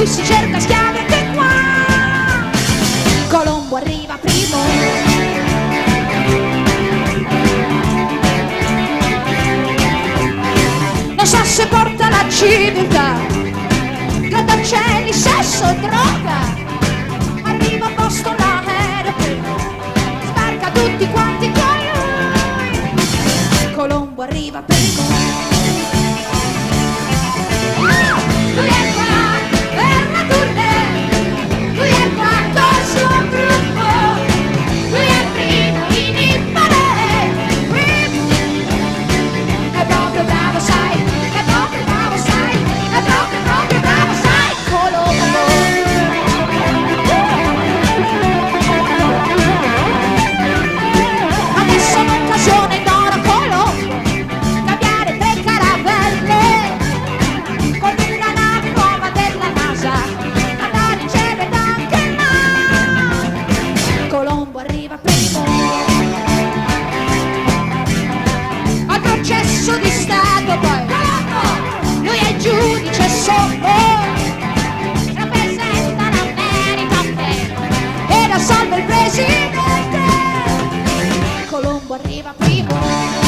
cui si cerca schiavi anche qua. Colombo arriva primo, non sa se porta la civiltà, grattacieli, sesso e droga. Arriva a Boston l'aereo primo, sbarca tutti quanti con lui. Colombo arriva primo. Lui è qua per la tournée, lui è qua col suo gruppo, lui è primo in impare. È proprio bravo, sai, è proprio bravo, sai, è proprio bravo, sai, Colombo. Adesso è un'occasione d'oro, Colombo, cambiare 3 caravelle con una nave nuova della NASA, andare in cielo ed anche là. Colombo arriva primo al processo di Stato, poi lui è il giudice solo, rappresenta l'America e la salva il presidente. Colombo arriva primo.